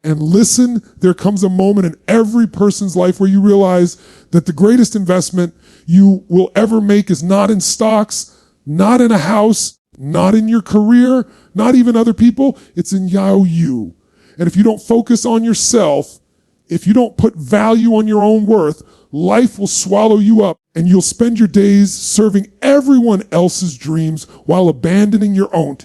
and listen, there comes a moment in every person's life where you realize that the greatest investment you will ever make is not in stocks, not in a house, not in your career, not even other people. It's in you. And if you don't focus on yourself, if you don't put value on your own worth, life will swallow you up and you'll spend your days serving everyone else's dreams while abandoning your own.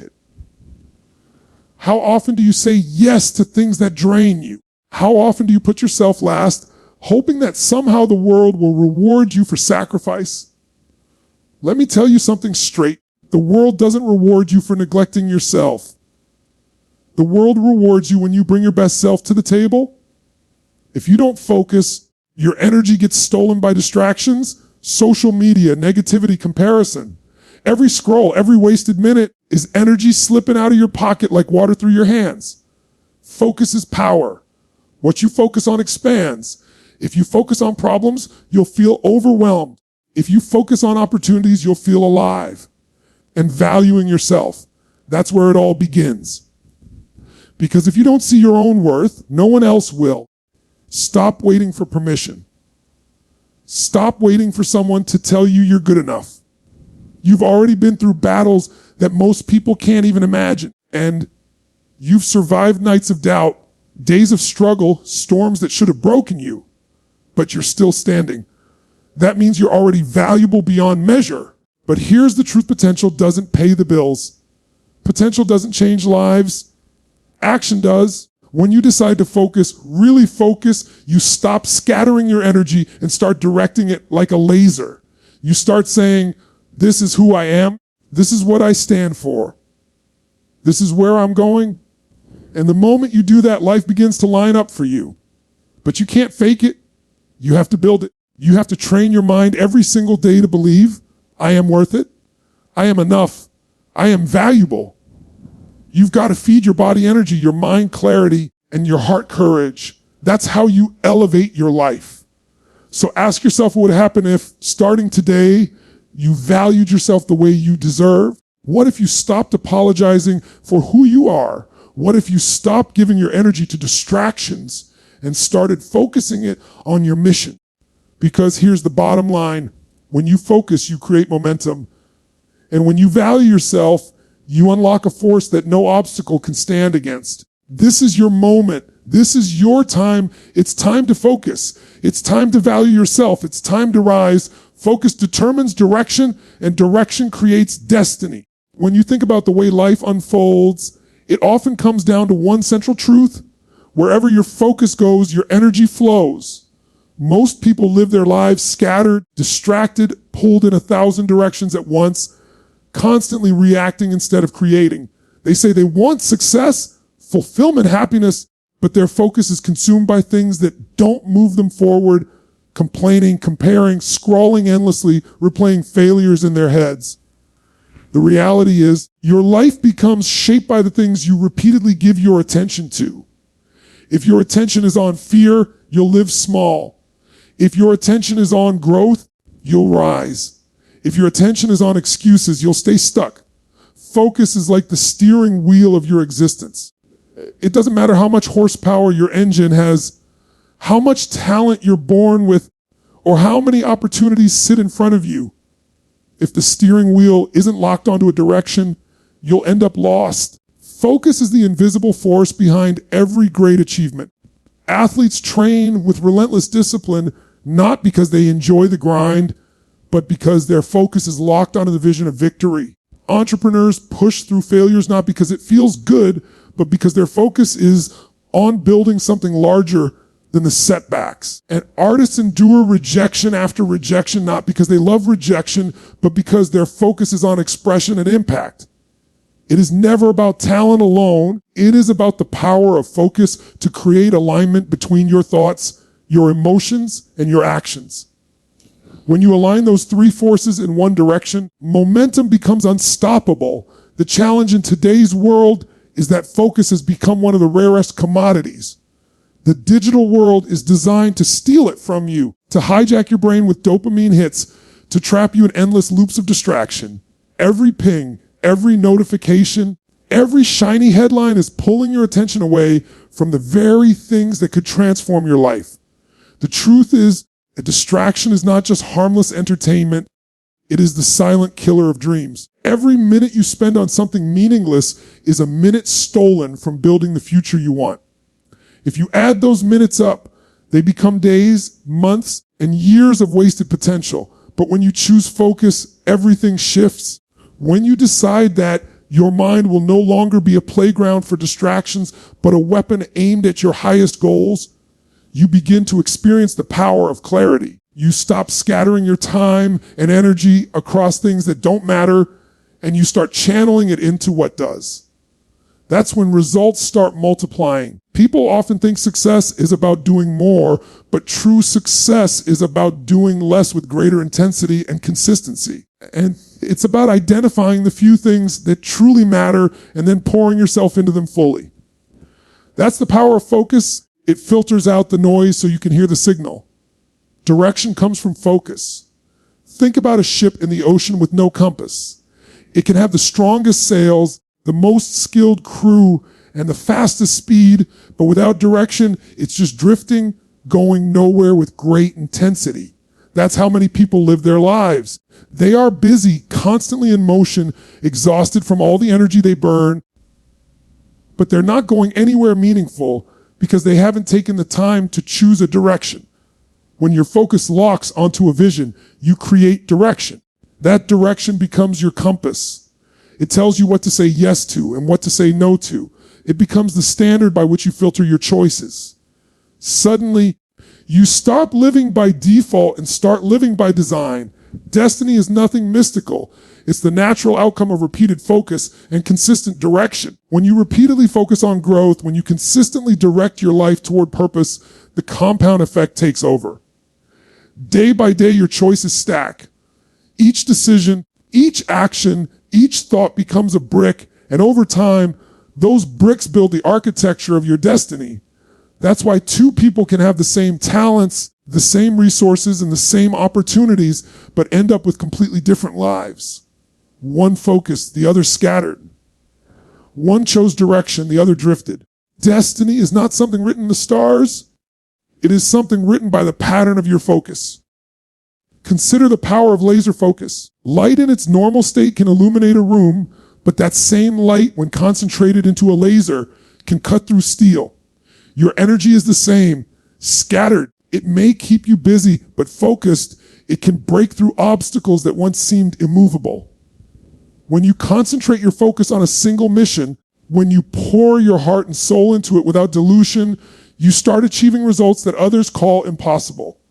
How often do you say yes to things that drain you? How often do you put yourself last, hoping that somehow the world will reward you for sacrifice? Let me tell you something straight. The world doesn't reward you for neglecting yourself. The world rewards you when you bring your best self to the table. If you don't focus, your energy gets stolen by distractions, social media, negativity, comparison. Every scroll, every wasted minute is energy slipping out of your pocket like water through your hands. Focus is power. What you focus on expands. If you focus on problems, you'll feel overwhelmed. If you focus on opportunities, you'll feel alive. And valuing yourself, that's where it all begins. Because if you don't see your own worth, no one else will. Stop waiting for permission. Stop waiting for someone to tell you you're good enough. You've already been through battles that most people can't even imagine. And you've survived nights of doubt, days of struggle, storms that should have broken you, but you're still standing. That means you're already valuable beyond measure. But here's the truth: potential doesn't pay the bills. Potential doesn't change lives. Action does. When you decide to focus, really focus, you stop scattering your energy and start directing it like a laser. You start saying, this is who I am. This is what I stand for. This is where I'm going. And the moment you do that, life begins to line up for you. But you can't fake it. You have to build it. You have to train your mind every single day to believe, I am worth it. I am enough. I am valuable. You've got to feed your body energy, your mind clarity, and your heart courage. That's how you elevate your life. So ask yourself what would happen if, starting today, you valued yourself the way you deserve. What if you stopped apologizing for who you are? What if you stopped giving your energy to distractions and started focusing it on your mission? Because here's the bottom line. When you focus, you create momentum. And when you value yourself, you unlock a force that no obstacle can stand against. This is your moment. This is your time. It's time to focus. It's time to value yourself. It's time to rise. Focus determines direction, and direction creates destiny. When you think about the way life unfolds, it often comes down to one central truth. Wherever your focus goes, your energy flows. Most people live their lives scattered, distracted, pulled in 1,000 directions at once, constantly reacting instead of creating. They say they want success, fulfillment, happiness, but their focus is consumed by things that don't move them forward, complaining, comparing, scrolling endlessly, replaying failures in their heads. The reality is, your life becomes shaped by the things you repeatedly give your attention to. If your attention is on fear, you'll live small. If your attention is on growth, you'll rise. If your attention is on excuses, you'll stay stuck. Focus is like the steering wheel of your existence. It doesn't matter how much horsepower your engine has, how much talent you're born with, or how many opportunities sit in front of you. If the steering wheel isn't locked onto a direction, you'll end up lost. Focus is the invisible force behind every great achievement. Athletes train with relentless discipline, not because they enjoy the grind, but because their focus is locked onto the vision of victory. Entrepreneurs push through failures not because it feels good, but because their focus is on building something larger than the setbacks. And artists endure rejection after rejection, not because they love rejection, but because their focus is on expression and impact. It is never about talent alone. It is about the power of focus to create alignment between your thoughts, your emotions, and your actions. When you align those three forces in one direction, momentum becomes unstoppable. The challenge in today's world is that focus has become one of the rarest commodities. The digital world is designed to steal it from you, to hijack your brain with dopamine hits, to trap you in endless loops of distraction. Every ping, every notification, Every shiny headline is pulling your attention away from the very things that could transform your life. The truth is, a distraction is not just harmless entertainment, it is the silent killer of dreams. Every minute you spend on something meaningless is a minute stolen from building the future you want. If you add those minutes up, they become days, months, and years of wasted potential. But when you choose focus, everything shifts. When you decide that your mind will no longer be a playground for distractions, but a weapon aimed at your highest goals, you begin to experience the power of clarity. You stop scattering your time and energy across things that don't matter, and you start channeling it into what does. That's when results start multiplying. People often think success is about doing more, but true success is about doing less with greater intensity and consistency. And it's about identifying the few things that truly matter and then pouring yourself into them fully. That's the power of focus. It filters out the noise so you can hear the signal. Direction comes from focus. Think about a ship in the ocean with no compass. It can have the strongest sails, the most skilled crew, and the fastest speed, but without direction, it's just drifting, going nowhere with great intensity. That's how many people live their lives. They are busy, constantly in motion, exhausted from all the energy they burn, but they're not going anywhere meaningful because they haven't taken the time to choose a direction. When your focus locks onto a vision, you create direction. That direction becomes your compass. It tells you what to say yes to and what to say no to. It becomes the standard by which you filter your choices. Suddenly, you stop living by default and start living by design. Destiny is nothing mystical. It's the natural outcome of repeated focus and consistent direction. When you repeatedly focus on growth, when you consistently direct your life toward purpose, the compound effect takes over. Day by day, your choices stack. Each decision, each action, each thought becomes a brick, and over time, those bricks build the architecture of your destiny. That's why two people can have the same talents, the same resources, and the same opportunities, but end up with completely different lives. One focused, the other scattered. One chose direction, the other drifted. Destiny is not something written in the stars. It is something written by the pattern of your focus. Consider the power of laser focus. Light in its normal state can illuminate a room, but that same light, when concentrated into a laser, can cut through steel. Your energy is the same, scattered. It may keep you busy, but focused, it can break through obstacles that once seemed immovable. When you concentrate your focus on a single mission, when you pour your heart and soul into it without dilution, you start achieving results that others call impossible.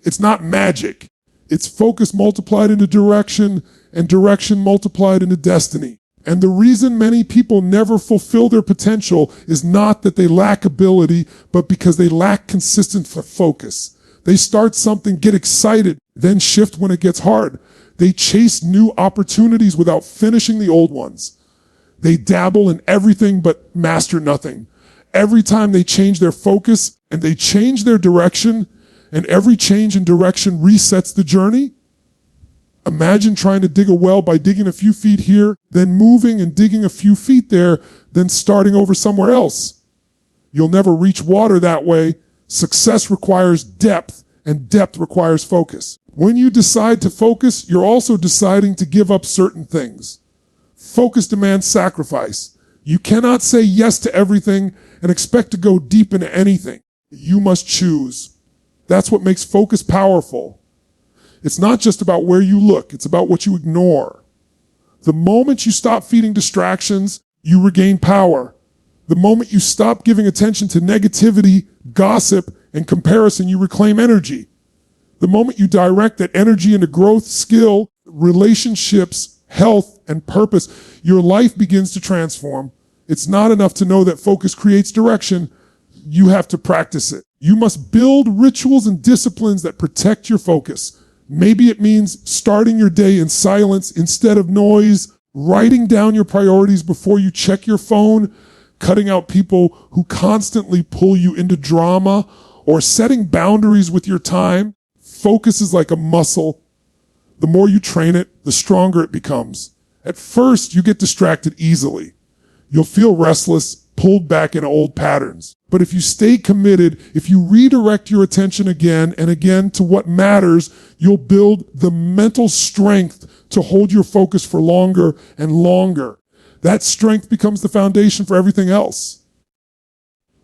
It's not magic. It's focus multiplied into direction, and direction multiplied into destiny. And the reason many people never fulfill their potential is not that they lack ability, but because they lack consistent focus. They start something, get excited, then shift when it gets hard. They chase new opportunities without finishing the old ones. They dabble in everything but master nothing. Every time they change their focus and they change their direction, and every change in direction resets the journey. Imagine trying to dig a well by digging a few feet here, then moving and digging a few feet there, then starting over somewhere else. You'll never reach water that way. Success requires depth, and depth requires focus. When you decide to focus, you're also deciding to give up certain things. Focus demands sacrifice. You cannot say yes to everything and expect to go deep into anything. You must choose. That's what makes focus powerful. It's not just about where you look, it's about what you ignore. The moment you stop feeding distractions, you regain power. The moment you stop giving attention to negativity, gossip, and comparison, you reclaim energy. The moment you direct that energy into growth, skill, relationships, health, and purpose, your life begins to transform. It's not enough to know that focus creates direction. You have to practice it. You must build rituals and disciplines that protect your focus. Maybe it means starting your day in silence instead of noise, writing down your priorities before you check your phone, cutting out people who constantly pull you into drama, or setting boundaries with your time. Focus is like a muscle. The more you train it, the stronger it becomes. At first, you get distracted easily. You'll feel restless, pulled back in old patterns. But if you stay committed, if you redirect your attention again and again to what matters, you'll build the mental strength to hold your focus for longer and longer. That strength becomes the foundation for everything else.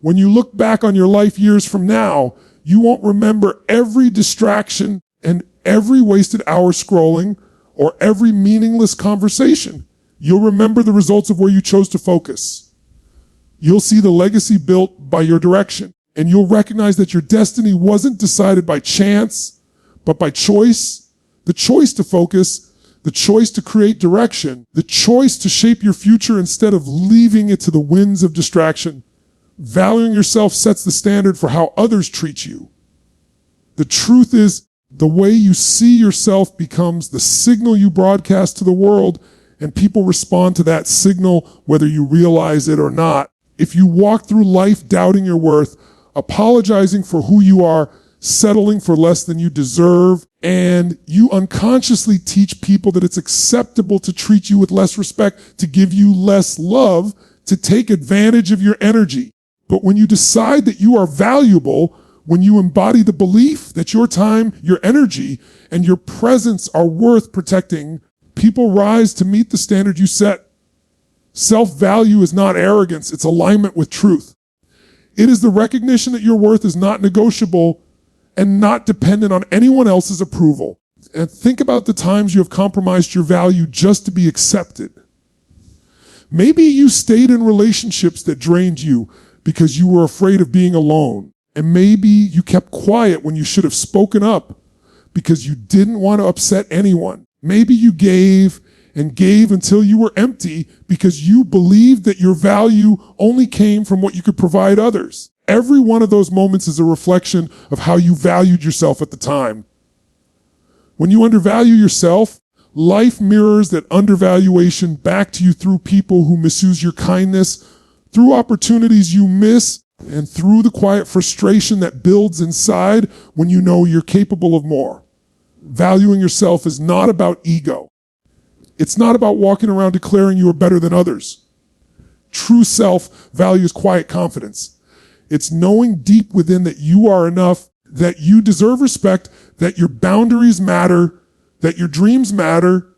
When you look back on your life years from now, you won't remember every distraction and every wasted hour scrolling or every meaningless conversation. You'll remember the results of where you chose to focus. You'll see the legacy built by your direction, and you'll recognize that your destiny wasn't decided by chance, but by choice. The choice to focus, the choice to create direction, the choice to shape your future instead of leaving it to the winds of distraction. Valuing yourself sets the standard for how others treat you. The truth is, the way you see yourself becomes the signal you broadcast to the world, and people respond to that signal whether you realize it or not. If you walk through life doubting your worth, apologizing for who you are, settling for less than you deserve, and you unconsciously teach people that it's acceptable to treat you with less respect, to give you less love, to take advantage of your energy. But when you decide that you are valuable, when you embody the belief that your time, your energy, and your presence are worth protecting, people rise to meet the standard you set. Self-value is not arrogance, it's alignment with truth. It is the recognition that your worth is not negotiable and not dependent on anyone else's approval. And think about the times you have compromised your value just to be accepted. Maybe you stayed in relationships that drained you because you were afraid of being alone. And maybe you kept quiet when you should have spoken up because you didn't want to upset anyone. Maybe you gave and gave until you were empty because you believed that your value only came from what you could provide others. Every one of those moments is a reflection of how you valued yourself at the time. When you undervalue yourself, life mirrors that undervaluation back to you through people who misuse your kindness, through opportunities you miss, and through the quiet frustration that builds inside when you know you're capable of more. Valuing yourself is not about ego. It's not about walking around declaring you are better than others. True self values quiet confidence. It's knowing deep within that you are enough, that you deserve respect, that your boundaries matter, that your dreams matter,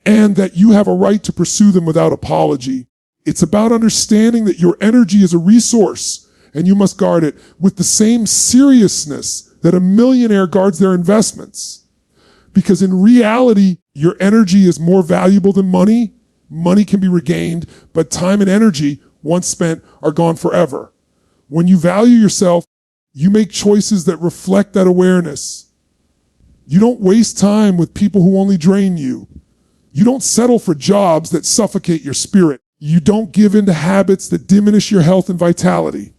and that you have a right to pursue them without apology. It's about understanding that your energy is a resource and you must guard it with the same seriousness that a millionaire guards their investments. Because in reality, your energy is more valuable than money. Money can be regained, but time and energy, once spent, are gone forever. When you value yourself, you make choices that reflect that awareness. You don't waste time with people who only drain you. You don't settle for jobs that suffocate your spirit. You don't give in to habits that diminish your health and vitality.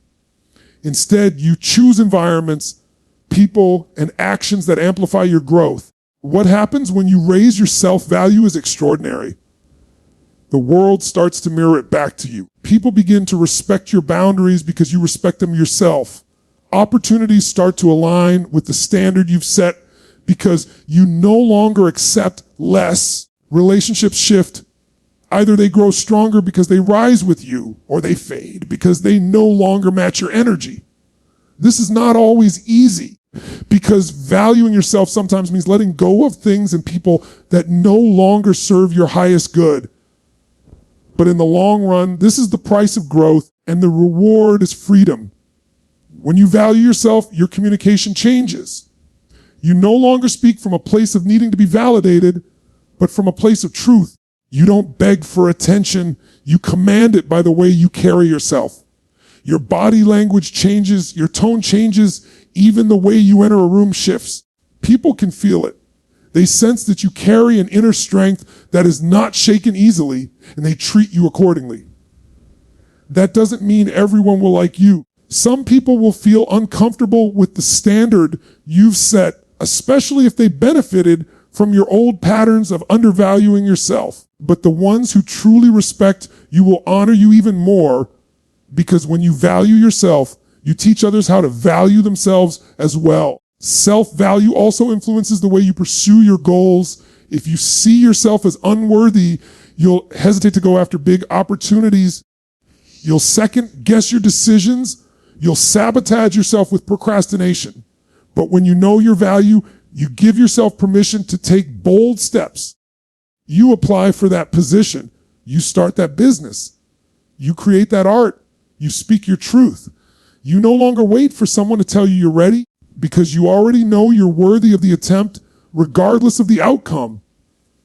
Instead, you choose environments, people, and actions that amplify your growth. What happens when you raise your self-value is extraordinary. The world starts to mirror it back to you. People begin to respect your boundaries because you respect them yourself. Opportunities start to align with the standard you've set because you no longer accept less. Relationships shift. Either they grow stronger because they rise with you, or they fade because they no longer match your energy. This is not always easy, because valuing yourself sometimes means letting go of things and people that no longer serve your highest good. But in the long run, this is the price of growth, and the reward is freedom. When you value yourself, your communication changes. You no longer speak from a place of needing to be validated, but from a place of truth. You don't beg for attention. You command it by the way you carry yourself. Your body language changes. Your tone changes. Even the way you enter a room shifts. People can feel it. They sense that you carry an inner strength that is not shaken easily, and they treat you accordingly. That doesn't mean everyone will like you. Some people will feel uncomfortable with the standard you've set, especially if they benefited from your old patterns of undervaluing yourself. But the ones who truly respect you will honor you even more, because when you value yourself, you teach others how to value themselves as well. Self-value also influences the way you pursue your goals. If you see yourself as unworthy, you'll hesitate to go after big opportunities. You'll second guess your decisions. You'll sabotage yourself with procrastination. But when you know your value, you give yourself permission to take bold steps. You apply for that position. You start that business. You create that art. You speak your truth. You no longer wait for someone to tell you you're ready, because you already know you're worthy of the attempt, regardless of the outcome.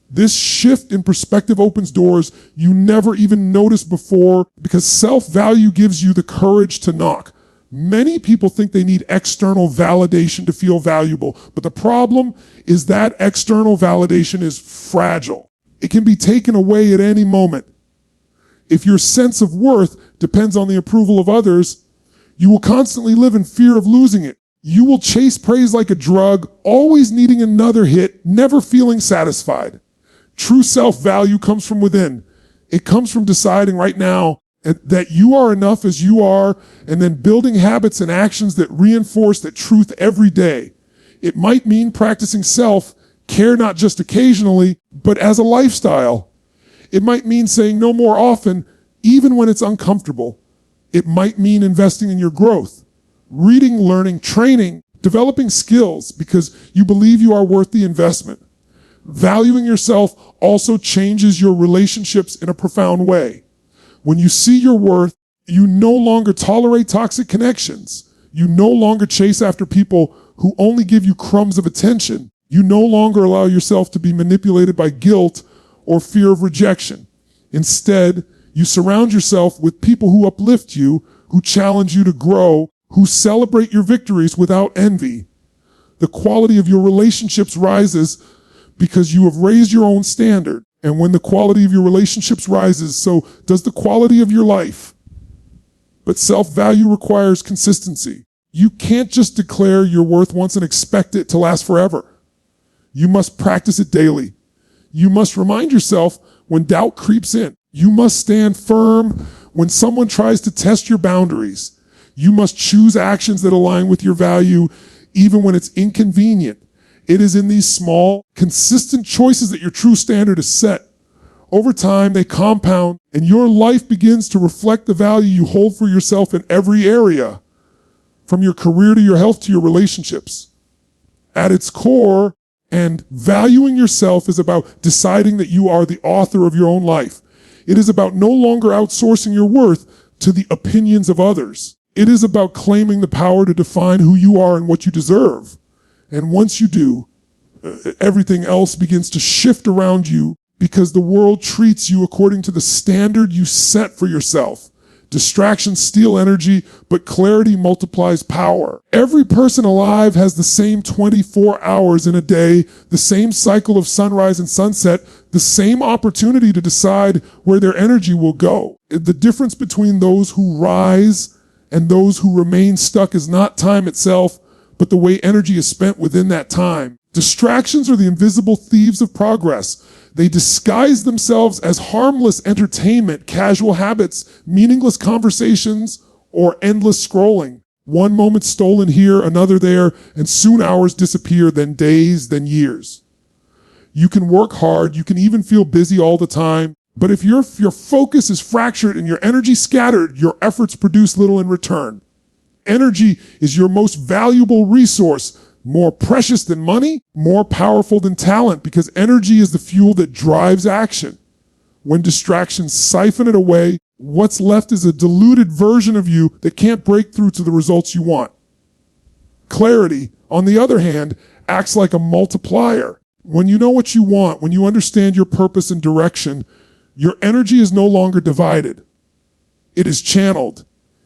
This shift in perspective opens doors you never even noticed before, because self-value gives you the courage to knock. Many people think they need external validation to feel valuable, but the problem is that external validation is fragile. It can be taken away at any moment. If your sense of worth depends on the approval of others, you will constantly live in fear of losing it. You will chase praise like a drug, always needing another hit, never feeling satisfied. True self-value comes from within. It comes from deciding right now that you are enough as you are, and then building habits and actions that reinforce that truth every day. It might mean practicing self-care not just occasionally, but as a lifestyle. It might mean saying no more often, even when it's uncomfortable. It might mean investing in your growth, reading, learning, training, developing skills because you believe you are worth the investment. Valuing yourself also changes your relationships in a profound way. When you see your worth, you no longer tolerate toxic connections. You no longer chase after people who only give you crumbs of attention. You no longer allow yourself to be manipulated by guilt or fear of rejection. Instead, you surround yourself with people who uplift you, who challenge you to grow, who celebrate your victories without envy. The quality of your relationships rises because you have raised your own standard. And when the quality of your relationships rises, so does the quality of your life. But self-value requires consistency. You can't just declare your worth once and expect it to last forever. You must practice it daily. You must remind yourself when doubt creeps in. You must stand firm when someone tries to test your boundaries. You must choose actions that align with your value, even when it's inconvenient. It is in these small, consistent choices that your true standard is set. Over time, they compound, and your life begins to reflect the value you hold for yourself in every area, from your career to your health to your relationships. At its core, and valuing yourself is about deciding that you are the author of your own life. It is about no longer outsourcing your worth to the opinions of others. It is about claiming the power to define who you are and what you deserve. And once you do, everything else begins to shift around you because the world treats you according to the standard you set for yourself. Distractions steal energy, but clarity multiplies power. Every person alive has the same 24 hours in a day, the same cycle of sunrise and sunset, the same opportunity to decide where their energy will go. The difference between those who rise and those who remain stuck is not time itself, but the way energy is spent within that time. Distractions are the invisible thieves of progress. They disguise themselves as harmless entertainment, casual habits, meaningless conversations, or endless scrolling. One moment stolen here, another there, and soon hours disappear, then days, then years. You can work hard, you can even feel busy all the time, but if your focus is fractured and your energy scattered, your efforts produce little in return. Energy is your most valuable resource, more precious than money, more powerful than talent, because energy is the fuel that drives action. When distractions siphon it away, what's left is a diluted version of you that can't break through to the results you want. Clarity, on the other hand, acts like a multiplier. When you know what you want, when you understand your purpose and direction, your energy is no longer divided. It is channeled.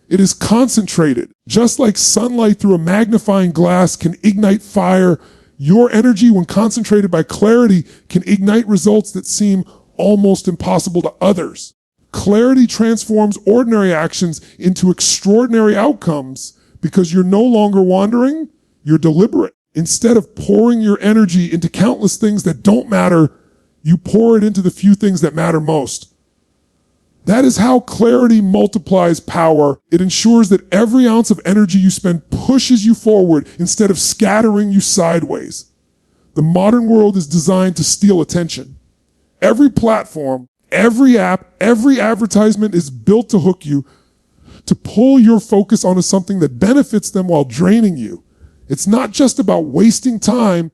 It is concentrated. Just like sunlight through a magnifying glass can ignite fire, your energy, when concentrated by clarity, can ignite results that seem almost impossible to others. Clarity transforms ordinary actions into extraordinary outcomes because you're no longer wandering, you're deliberate. Instead of pouring your energy into countless things that don't matter, you pour it into the few things that matter most. That is how clarity multiplies power. It ensures that every ounce of energy you spend pushes you forward instead of scattering you sideways. The modern world is designed to steal attention. Every platform, every app, every advertisement is built to hook you, to pull your focus onto something that benefits them while draining you. It's not just about wasting time.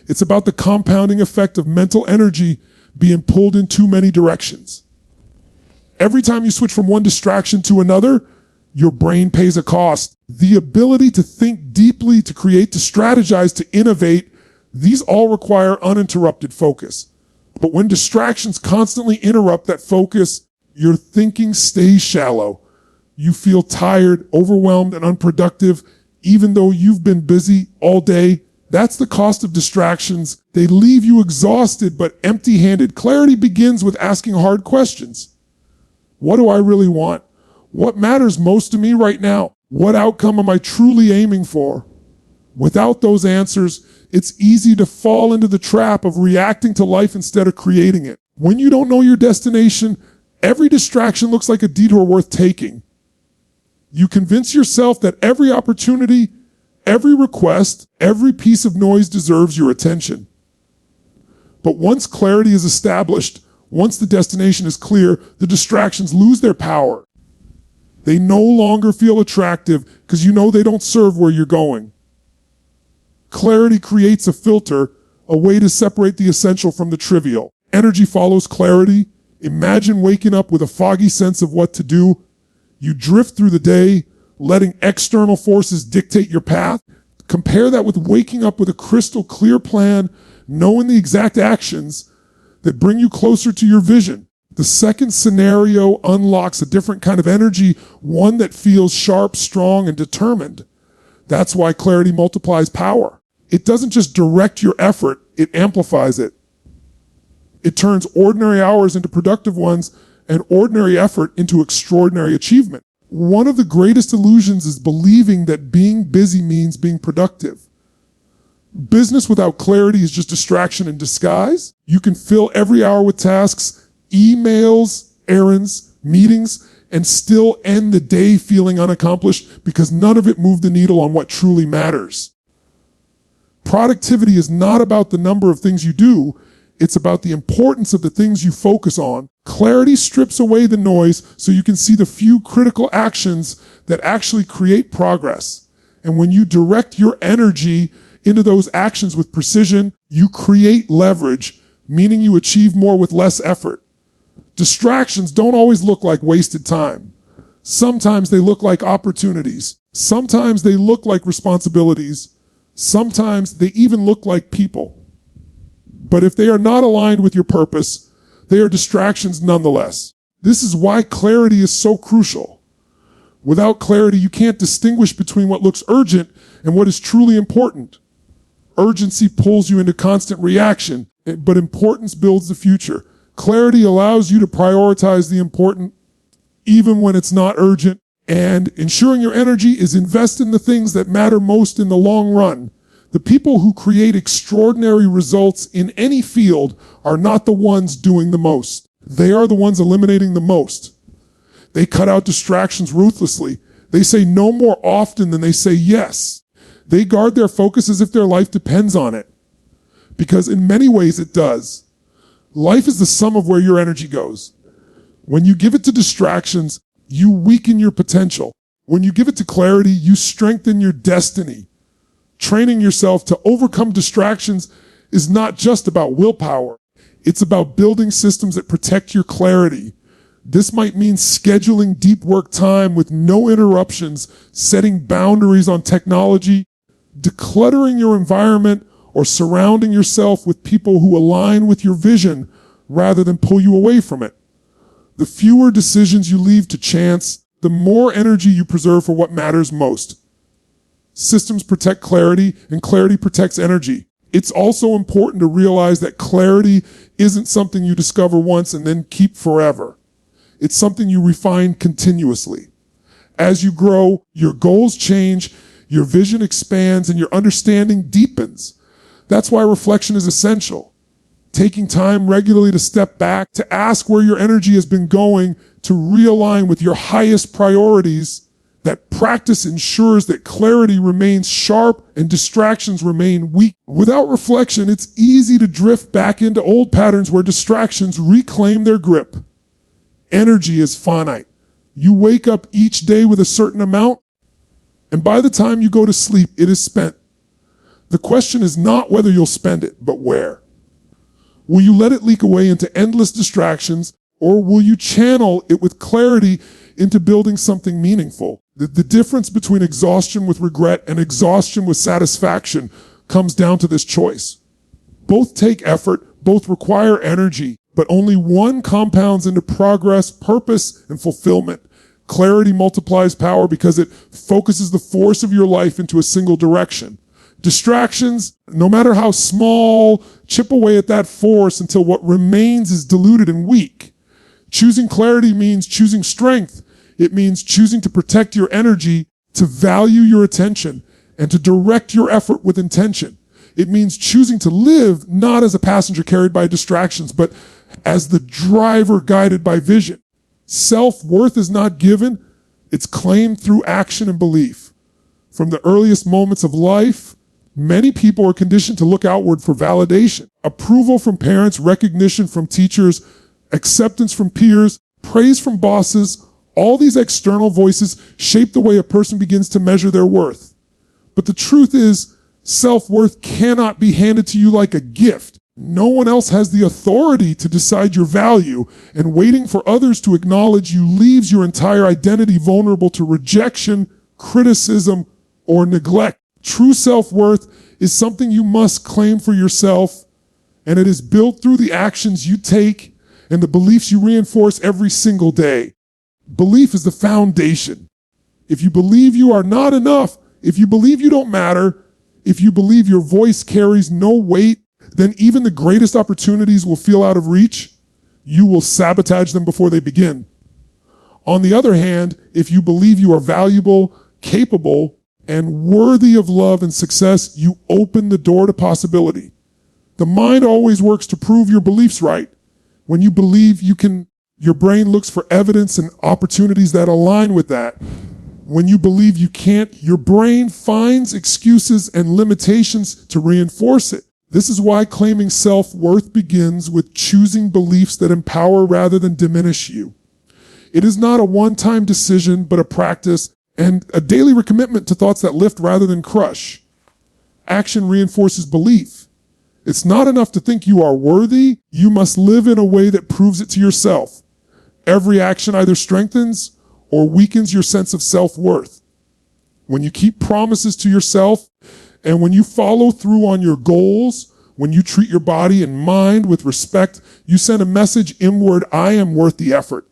It's about the compounding effect of mental energy being pulled in too many directions. Every time you switch from one distraction to another, your brain pays a cost. The ability to think deeply, to create, to strategize, to innovate, these all require uninterrupted focus. But when distractions constantly interrupt that focus, your thinking stays shallow. You feel tired, overwhelmed, and unproductive, even though you've been busy all day. That's the cost of distractions. They leave you exhausted but empty-handed. Clarity begins with asking hard questions. What do I really want? What matters most to me right now? What outcome am I truly aiming for? Without those answers, it's easy to fall into the trap of reacting to life instead of creating it. When you don't know your destination, every distraction looks like a detour worth taking. You convince yourself that every opportunity, every request, every piece of noise deserves your attention. But once clarity is established, once the destination is clear, the distractions lose their power. They no longer feel attractive because you know they don't serve where you're going. Clarity creates a filter, a way to separate the essential from the trivial. Energy follows clarity. Imagine waking up with a foggy sense of what to do. You drift through the day, letting external forces dictate your path. Compare that with waking up with a crystal clear plan, knowing the exact actions that bring you closer to your vision. The second scenario unlocks a different kind of energy, one that feels sharp, strong, and determined. That's why clarity multiplies power. It doesn't just direct your effort, it amplifies it. It turns ordinary hours into productive ones and ordinary effort into extraordinary achievement. One of the greatest illusions is believing that being busy means being productive. Business without clarity is just distraction in disguise. You can fill every hour with tasks, emails, errands, meetings, and still end the day feeling unaccomplished because none of it moved the needle on what truly matters. Productivity is not about the number of things you do. It's about the importance of the things you focus on. Clarity strips away the noise so you can see the few critical actions that actually create progress. And when you direct your energy into those actions with precision, you create leverage, meaning you achieve more with less effort. Distractions don't always look like wasted time. Sometimes they look like opportunities. Sometimes they look like responsibilities. Sometimes they even look like people. But if they are not aligned with your purpose, they are distractions nonetheless. This is why clarity is so crucial. Without clarity, you can't distinguish between what looks urgent and what is truly important. Urgency pulls you into constant reaction, but importance builds the future. Clarity allows you to prioritize the important even when it's not urgent, and ensuring your energy is invested in the things that matter most in the long run. The people who create extraordinary results in any field are not the ones doing the most. They are the ones eliminating the most. They cut out distractions ruthlessly. They say no more often than they say yes. They guard their focus as if their life depends on it. Because in many ways it does. Life is the sum of where your energy goes. When you give it to distractions, you weaken your potential. When you give it to clarity, you strengthen your destiny. Training yourself to overcome distractions is not just about willpower. It's about building systems that protect your clarity. This might mean scheduling deep work time with no interruptions, setting boundaries on technology, decluttering your environment, or surrounding yourself with people who align with your vision rather than pull you away from it. The fewer decisions you leave to chance, the more energy you preserve for what matters most. Systems protect clarity, and clarity protects energy. It's also important to realize that clarity isn't something you discover once and then keep forever. It's something you refine continuously. As you grow, your goals change, your vision expands, and your understanding deepens. That's why reflection is essential. Taking time regularly to step back, to ask where your energy has been going, to realign with your highest priorities. That practice ensures that clarity remains sharp and distractions remain weak. Without reflection, it's easy to drift back into old patterns where distractions reclaim their grip. Energy is finite. You wake up each day with a certain amount, and by the time you go to sleep, it is spent. The question is not whether you'll spend it, but where. Will you let it leak away into endless distractions, or will you channel it with clarity into building something meaningful? The difference between exhaustion with regret and exhaustion with satisfaction comes down to this choice. Both take effort, both require energy, but only one compounds into progress, purpose, and fulfillment. Clarity multiplies power because it focuses the force of your life into a single direction. Distractions, no matter how small, chip away at that force until what remains is diluted and weak. Choosing clarity means choosing strength. It means choosing to protect your energy, to value your attention, and to direct your effort with intention. It means choosing to live not as a passenger carried by distractions, but as the driver guided by vision. Self-worth is not given, it's claimed through action and belief. From the earliest moments of life, many people are conditioned to look outward for validation, approval from parents, recognition from teachers, acceptance from peers, praise from bosses. All these external voices shape the way a person begins to measure their worth. But the truth is, self-worth cannot be handed to you like a gift. No one else has the authority to decide your value, and waiting for others to acknowledge you leaves your entire identity vulnerable to rejection, criticism, or neglect. True self-worth is something you must claim for yourself, and it is built through the actions you take and the beliefs you reinforce every single day. Belief is the foundation. If you believe you are not enough, if you believe you don't matter, if you believe your voice carries no weight, then even the greatest opportunities will feel out of reach. You will sabotage them before they begin. On the other hand, if you believe you are valuable, capable, and worthy of love and success, you open the door to possibility. The mind always works to prove your beliefs right. When you believe you can, your brain looks for evidence and opportunities that align with that. When you believe you can't, your brain finds excuses and limitations to reinforce it. This is why claiming self-worth begins with choosing beliefs that empower rather than diminish you. It is not a one-time decision, but a practice and a daily recommitment to thoughts that lift rather than crush. Action reinforces belief. It's not enough to think you are worthy. You must live in a way that proves it to yourself. Every action either strengthens or weakens your sense of self-worth. When you keep promises to yourself and when you follow through on your goals, when you treat your body and mind with respect, you send a message inward, I am worth the effort.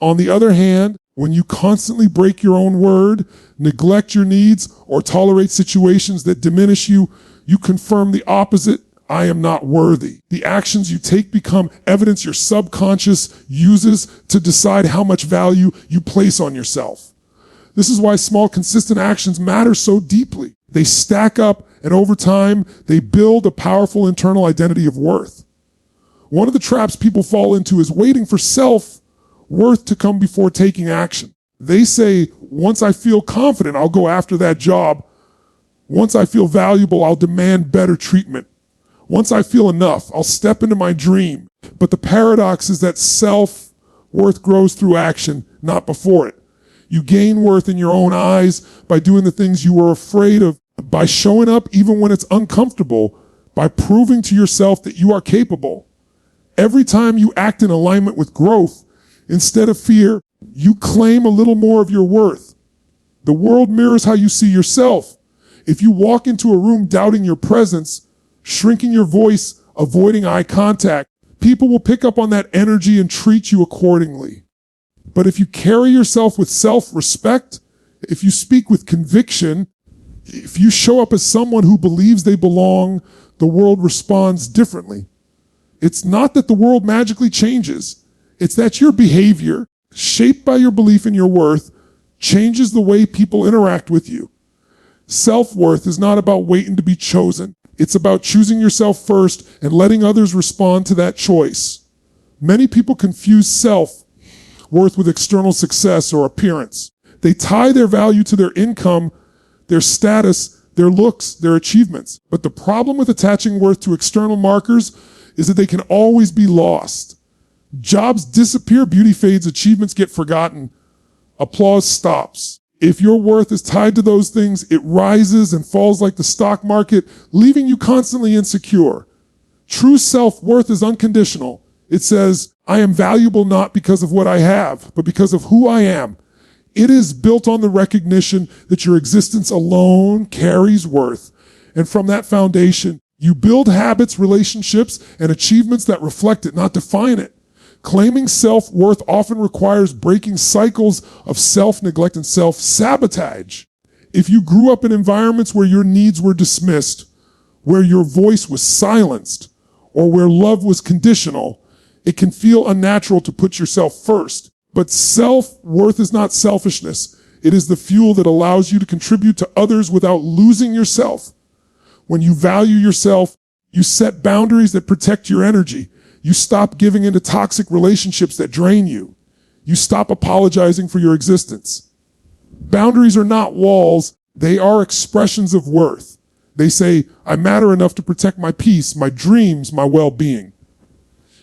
On the other hand, when you constantly break your own word, neglect your needs, or tolerate situations that diminish you, you confirm the opposite, I am not worthy. The actions you take become evidence your subconscious uses to decide how much value you place on yourself. This is why small, consistent actions matter so deeply. They stack up, and over time, they build a powerful internal identity of worth. One of the traps people fall into is waiting for self-worth to come before taking action. They say, once I feel confident, I'll go after that job. Once I feel valuable, I'll demand better treatment. Once I feel enough, I'll step into my dream. But the paradox is that self-worth grows through action, not before it. You gain worth in your own eyes by doing the things you were afraid of, by showing up even when it's uncomfortable, by proving to yourself that you are capable. Every time you act in alignment with growth, instead of fear, you claim a little more of your worth. The world mirrors how you see yourself. If you walk into a room doubting your presence, shrinking your voice, avoiding eye contact, people will pick up on that energy and treat you accordingly. But if you carry yourself with self-respect, if you speak with conviction, if you show up as someone who believes they belong, the world responds differently. It's not that the world magically changes. It's that your behavior, shaped by your belief in your worth, changes the way people interact with you. Self-worth is not about waiting to be chosen. It's about choosing yourself first and letting others respond to that choice. Many people confuse self-worth with external success or appearance. They tie their value to their income, their status, their looks, their achievements. But the problem with attaching worth to external markers is that they can always be lost. Jobs disappear, beauty fades, achievements get forgotten. applause stops. If your worth is tied to those things, it rises and falls like the stock market, leaving you constantly insecure. True self-worth is unconditional. It says, I am valuable not because of what I have, but because of who I am. It is built on the recognition that your existence alone carries worth. And from that foundation, you build habits, relationships, and achievements that reflect it, not define it. Claiming self-worth often requires breaking cycles of self-neglect and self-sabotage. If you grew up in environments where your needs were dismissed, where your voice was silenced, or where love was conditional, it can feel unnatural to put yourself first. But self-worth is not selfishness. It is the fuel that allows you to contribute to others without losing yourself. When you value yourself, you set boundaries that protect your energy. You stop giving into toxic relationships that drain you. You stop apologizing for your existence. Boundaries are not walls. They are expressions of worth. They say, I matter enough to protect my peace, my dreams, my well-being.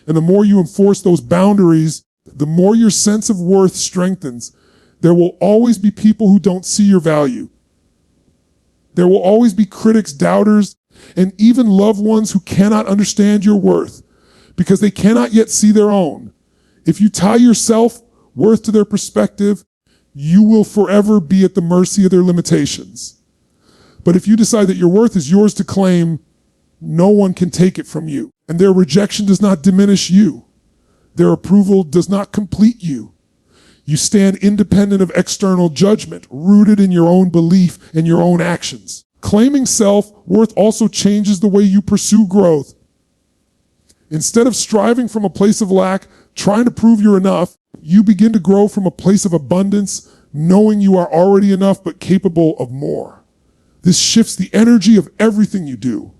And the more you enforce those boundaries, the more your sense of worth strengthens. There will always be people who don't see your value. There will always be critics, doubters, and even loved ones who cannot understand your worth because they cannot yet see their own. If you tie your self-worth to their perspective, you will forever be at the mercy of their limitations. But if you decide that your worth is yours to claim, no one can take it from you. And their rejection does not diminish you. Their approval does not complete you. You stand independent of external judgment, rooted in your own belief and your own actions. Claiming self-worth also changes the way you pursue growth. Instead of striving from a place of lack, trying to prove you're enough, you begin to grow from a place of abundance, knowing you are already enough but capable of more. This shifts the energy of everything you do.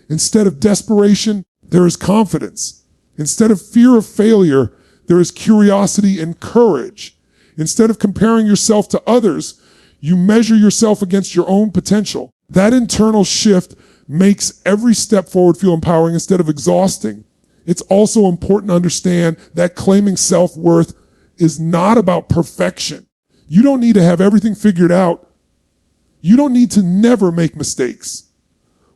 Instead of desperation, there is confidence. Instead of fear of failure, there is curiosity and courage. Instead of comparing yourself to others, you measure yourself against your own potential. That internal shift makes every step forward feel empowering instead of exhausting. It's also important to understand that claiming self-worth is not about perfection. You don't need to have everything figured out. You don't need to never make mistakes.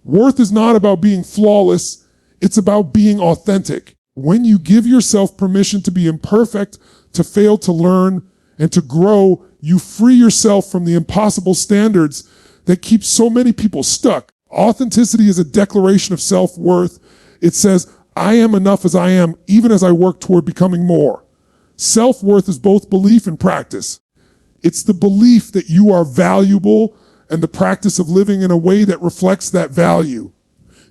Worth is not about being flawless. It's about being authentic. When you give yourself permission to be imperfect, to fail, to learn, and to grow, you free yourself from the impossible standards that keep so many people stuck. Authenticity is a declaration of self-worth. It says, I am enough as I am, even as I work toward becoming more. Self-worth is both belief and practice. It's the belief that you are valuable and the practice of living in a way that reflects that value.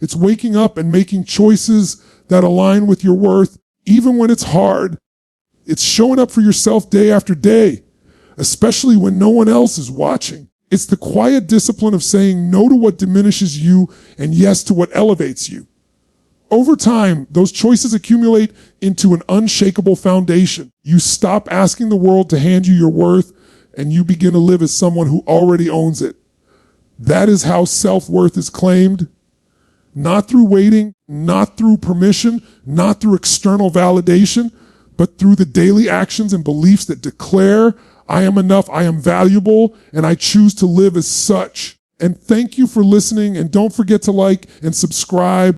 It's waking up and making choices that align with your worth, even when it's hard. It's showing up for yourself day after day, especially when no one else is watching. It's the quiet discipline of saying no to what diminishes you and yes to what elevates you. Over time, those choices accumulate into an unshakable foundation. You stop asking the world to hand you your worth, and you begin to live as someone who already owns it. That is how self-worth is claimed. Not through waiting, not through permission, not through external validation, but through the daily actions and beliefs that declare, I am enough, I am valuable, and I choose to live as such. And thank you for listening, and don't forget to like and subscribe.